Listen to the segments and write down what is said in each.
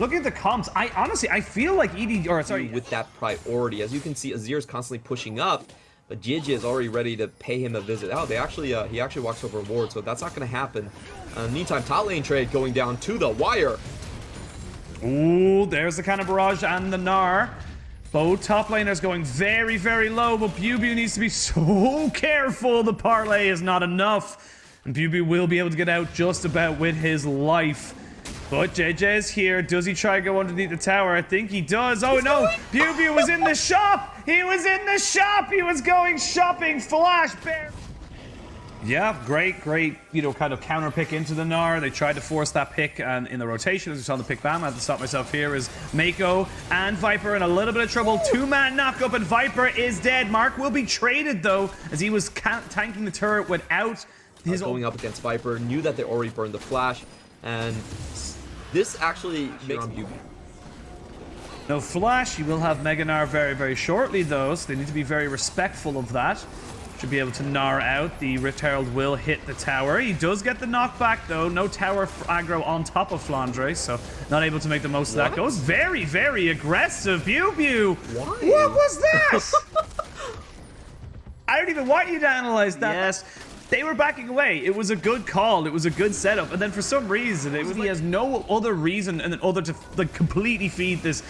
Look at the comps. I feel like EDG, or sorry, with that priority. As you can see, Azir is constantly pushing up, but JJ is already ready to pay him a visit. Oh, he actually walks over ward, so that's not going to happen. Meantime, top lane trade going down to the wire. Ooh, there's the kind of barrage and the Gnar. Both top laners going very, very low, but BLG needs to be so careful. The parlay is not enough, and BLG will be able to get out just about with his life. But JJ is here. Does he try to go underneath the tower? I think he does. Oh no, BLG was in the shop. He was in the shop. He was going shopping. Flash bear. Yeah, great, you know, kind of counter pick into the Gnar. They tried to force that pick and in the rotation, as we saw the pick bam. I have to stop myself here. Is Mako and Viper in a little bit of trouble. Two-man knock-up and Viper is dead. Mark will be traded though, as he was tanking the turret without his going up against Viper. Knew that they already burned the flash, and this actually makes BLG. No flash. You will have Mega Gnar very, very shortly though, so they need to be very respectful of that. Should be able to Gnar out. The Rift Herald will hit the tower. He does get the knockback though. No tower aggro on top of Flandre, so not able to make the most of that. Goes very, very aggressive. BLG. Why? What was that? I don't even want you to analyze that. Yes. They were backing away. It was a good call. It was a good setup. And then for some reason, it was he has no other reason and other to like completely feed this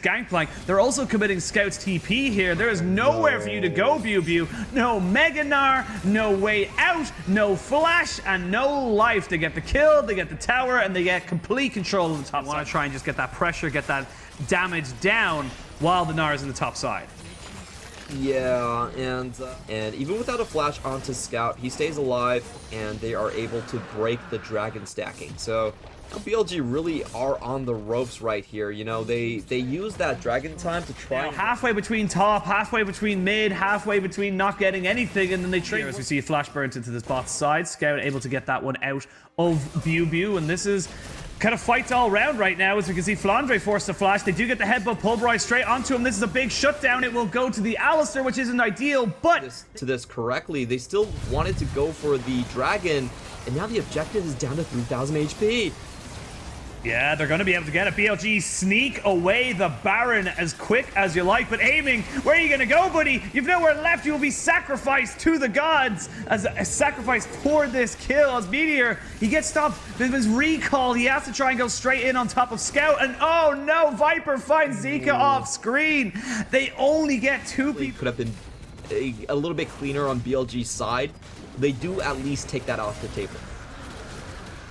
gangplank. They're also committing Scout's TP here. There is nowhere for you to go, BLG. No Mega Gnar, no way out, no flash, and no life. They get the kill, they get the tower, and they get complete control of the top side. Want to try and just get that pressure, get that damage down while the Gnar is in the top side. Yeah, and even without a flash onto Scout, he stays alive, and they are able to break the dragon stacking. So now BLG really are on the ropes right here. You know, they use that dragon time to try halfway between top, halfway between mid, halfway between not getting anything, and then they trade. As we see a flash burnt into this bot side, Scout able to get that one out of BLG, and this is kind of fights all around right now. As we can see, Flandre forced to flash. They do get the headbutt pulverized straight onto him. This is a big shutdown. It will go to the Alistar, which isn't ideal, but to this correctly, they still wanted to go for the dragon, and now the objective is down to 3,000 HP. Yeah, they're going to be able to get it. BLG sneak away the Baron as quick as you like, but aiming, where are you going to go, buddy? You've nowhere left. You will be sacrificed to the gods as a sacrifice for this kill. As Meteor, he gets stopped with his recall. He has to try and go straight in on top of Scout, and oh no, Viper finds Zika off screen. They only get two people. Could have been a little bit cleaner on BLG's side. They do at least take that off the table.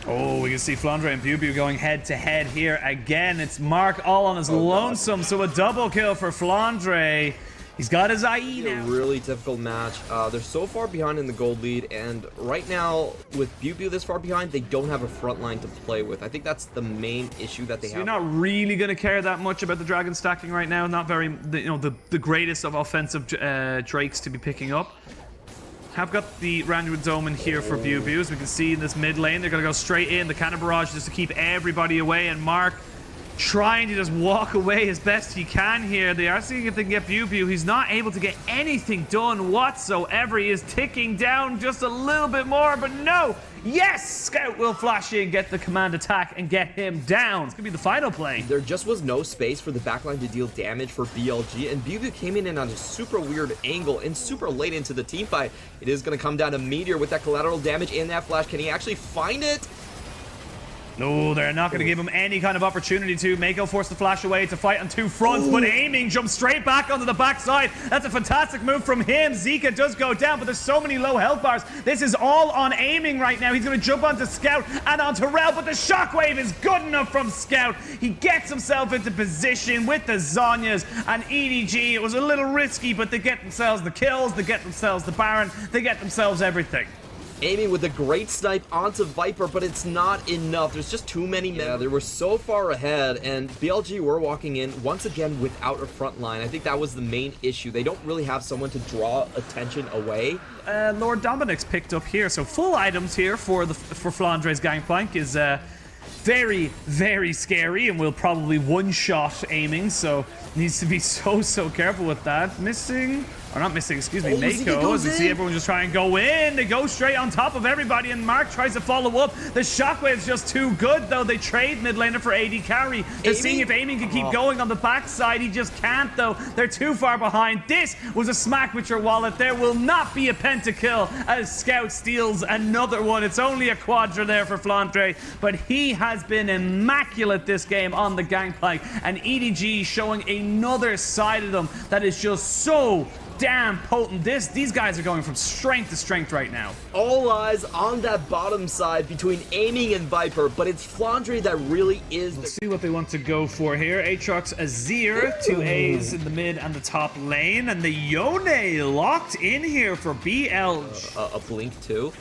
Oh, we can see Flandre and BLG going head to head here again. It's Mark all on his lonesome, so a double kill for Flandre. He's got his IE now. A really difficult match. They're so far behind in the gold lead, and right now, with BLG this far behind, they don't have a front line to play with. I think that's the main issue that they have. You're not really going to care that much about the dragon stacking right now. Not very, you know, the greatest of offensive Drakes to be picking up. Have got the Randuin Dome in here for BLG. As we can see in this mid lane, they're going to go straight in. The cannon barrage just to keep everybody away, and Mark trying to just walk away as best he can here. They are seeing if they can get BLG. He's not able to get anything done whatsoever. He is ticking down just a little bit more, but no. Yes, Scout will flash in, get the command attack, and get him down. It's going to be the final play. There just was no space for the backline to deal damage for BLG, and BLG came in on a super weird angle and super late into the team fight. It is going to come down to Meteor with that collateral damage and that flash. Can he actually find it? No, they're not going to give him any kind of opportunity to. Mako forced the flash away to fight on two fronts, but aiming jumps straight back onto the backside. That's a fantastic move from him. Zika does go down, but there's so many low health bars. This is all on aiming right now. He's going to jump onto Scout and onto Rel, but the shockwave is good enough from Scout. He gets himself into position with the Zhonyas and EDG. It was a little risky, but they get themselves the kills, they get themselves the Baron, they get themselves everything. Aiming with a great snipe onto Viper, but it's not enough. There's just too many men. Yeah, they were so far ahead, and BLG were walking in once again without a front line. I think that was the main issue. They don't really have someone to draw attention away. Lord Dominic's picked up here, so full items here for Flandre's gangplank is very, very scary and will probably one-shot aiming, so needs to be so careful with that. Missing, or not missing, excuse me, Mako, as you see everyone just try and go in. They go straight on top of everybody, and Mark tries to follow up. The shockwave's just too good, though. They trade mid laner for AD carry. They're seeing if aiming can keep going on the backside. He just can't, though. They're too far behind. This was a smack with your wallet. There will not be a pentakill as Scout steals another one. It's only a quadra there for Flandre, but he has been immaculate this game on the gangplank, and EDG showing another side of them that is just so damn potent. These guys are going from strength to strength right now. All eyes on that bottom side between Aiming and Viper, but it's Flandre that really is. Let's see what they want to go for here. Aatrox, Azir, 2 A's in the mid and the top lane, and the Yone locked in here for BLG. A blink too.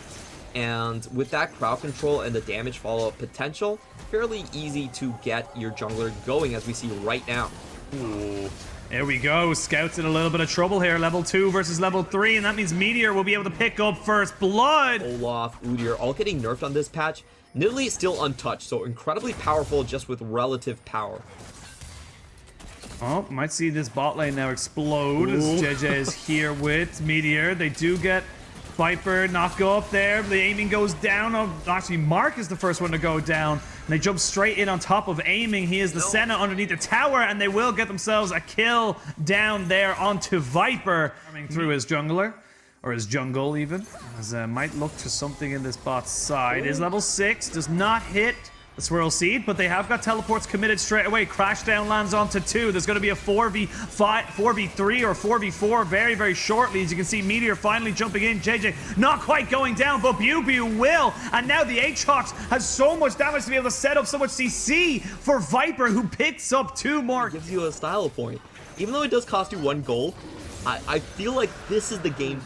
And with that crowd control and the damage follow-up potential, fairly easy to get your jungler going, as we see right now. Ooh. There we go. Scout's in a little bit of trouble here. Level 2 versus level 3, and that means Meteor will be able to pick up first blood. Olaf, Udyr, all getting nerfed on this patch. Nidalee is still untouched, so incredibly powerful just with relative power. Oh, might see this bot lane now explode as JJ is here with Meteor. They do get Viper knock go up there. The aiming goes down. Oh, actually, Mark is the first one to go down. And they jump straight in on top of aiming. He is the Senna underneath the tower, and they will get themselves a kill down there onto Viper. Coming through his jungler, or his jungle even, as might look to something in this bot's side. Is level 6, does not hit the Swirl Seed, but they have got teleports committed straight away. Crashdown lands onto 2. There's going to be a 4v5, 4v3 or 4v4 very shortly. As you can see, Meteor finally jumping in. JJ not quite going down, but Biu will. And now the Aatrox has so much damage to be able to set up so much CC for Viper, who picks up 2 more. Gives you a style point. Even though it does cost you 1 gold, I feel like this is the game.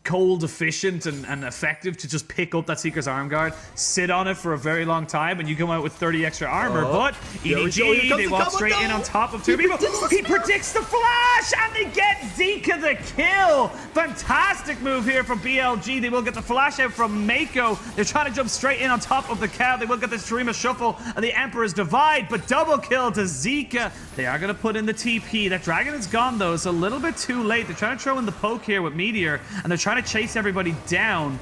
Cold, efficient, and effective to just pick up that Seeker's Arm Guard, sit on it for a very long time, and you come out with 30 extra armor. But EDG, they walk straight in on top of 2 people. He predicts the flash, and they get Zika the kill. Fantastic move here from BLG. They will get the flash out from Mako. They're trying to jump straight in on top of the cow. They will get the Shurima Shuffle and the Emperor's Divide, but double kill to Zika. They are going to put in the TP. That dragon is gone, though. It's a little bit too late. They're trying to throw in the poke here with Meteor, and they're trying to chase everybody down.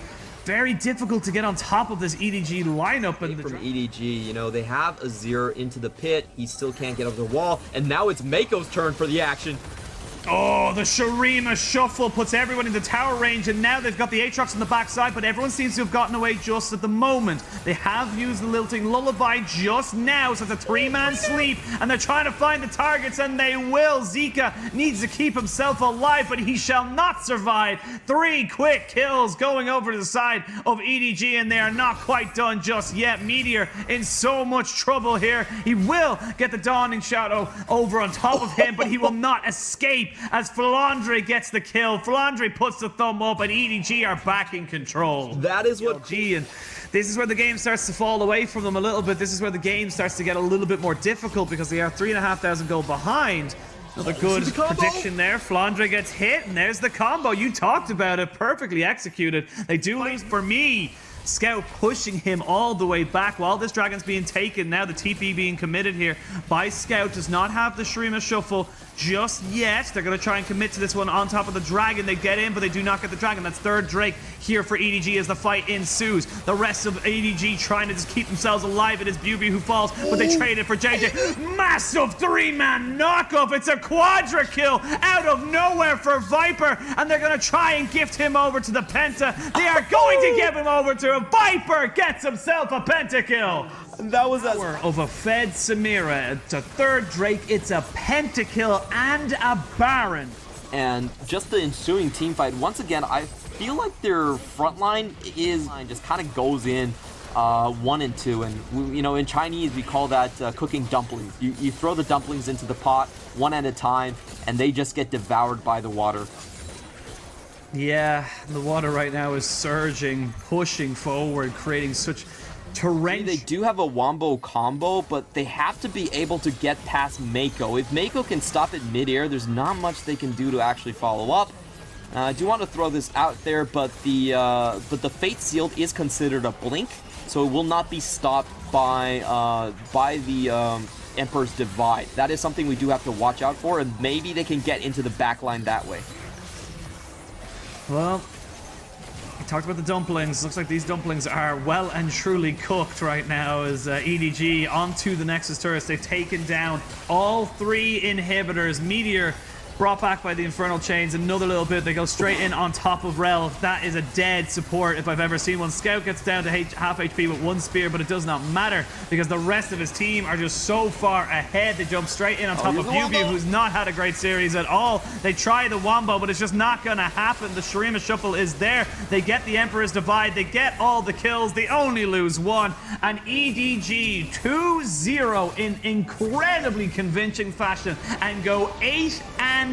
Very difficult to get on top of this EDG lineup. And from EDG, you know, they have Azir into the pit. He still can't get over the wall, and now it's Mako's turn for the action. Oh, the Shurima Shuffle puts everyone into tower range, and now they've got the Aatrox on the backside, but everyone seems to have gotten away just at the moment. They have used the Lilting Lullaby just now, so it's a 3-man sleep, and they're trying to find the targets, and they will. Zika needs to keep himself alive, but he shall not survive. 3 quick kills going over to the side of EDG, and they are not quite done just yet. Meteor in so much trouble here. He will get the Dawning Shadow over on top of him, but he will not escape as Flandre gets the kill. Flandre puts the thumb up, and EDG are back in control. That is what BLG, and this is where the game starts to fall away from them a little bit. This is where the game starts to get a little bit more difficult because they are 3,500 gold behind. Another good prediction there. Flandre gets hit, and there's the combo. You talked about it. Perfectly executed. They do lose for me. Scout pushing him all the way back while this dragon's being taken. Now the TP being committed here by Scout. Does not have the Shurima Shuffle just yet. They're going to try and commit to this one on top of the dragon. They get in, but they do not get the dragon. That's third Drake here for EDG as the fight ensues. The rest of EDG trying to just keep themselves alive. It is Bubi who falls, but they trade it for JJ. Massive 3-man knockoff. It's a quadra kill out of nowhere for Viper, and they're going to try and gift him over to the Penta. They are going to give him over to Viper. Gets himself a pentakill. That was power of a fed Samira. It's a third Drake. It's a pentakill and a Baron. And just the ensuing team fight. Once again, I feel like their front line is just kind of goes in 1 and 2, and you know, in Chinese we call that cooking dumplings. You throw the dumplings into the pot one at a time, and they just get devoured by the water. Yeah, the water right now is surging, pushing forward, creating such torrential. They do have a wombo combo, but they have to be able to get past Mako. If Mako can stop it mid-air, there's not much they can do to actually follow up. I do want to throw this out there, but the Fate Sealed is considered a blink, so it will not be stopped by the Emperor's Divide. That is something we do have to watch out for, and maybe they can get into the backline that way. Well, we talked about the dumplings. Looks like these dumplings are well and truly cooked right now as EDG onto the Nexus turrets. They've taken down all 3 inhibitors. Meteor brought back by the Infernal Chains. Another little bit. They go straight in on top of Rel. That is a dead support if I've ever seen one. Scout gets down to half HP with 1 spear, but it does not matter because the rest of his team are just so far ahead. They jump straight in on top of Bubu, who's not had a great series at all. They try the Wombo, but it's just not going to happen. The Shurima Shuffle is there. They get the Emperor's Divide. They get all the kills. They only lose 1. And EDG 2-0 in incredibly convincing fashion and go 8-0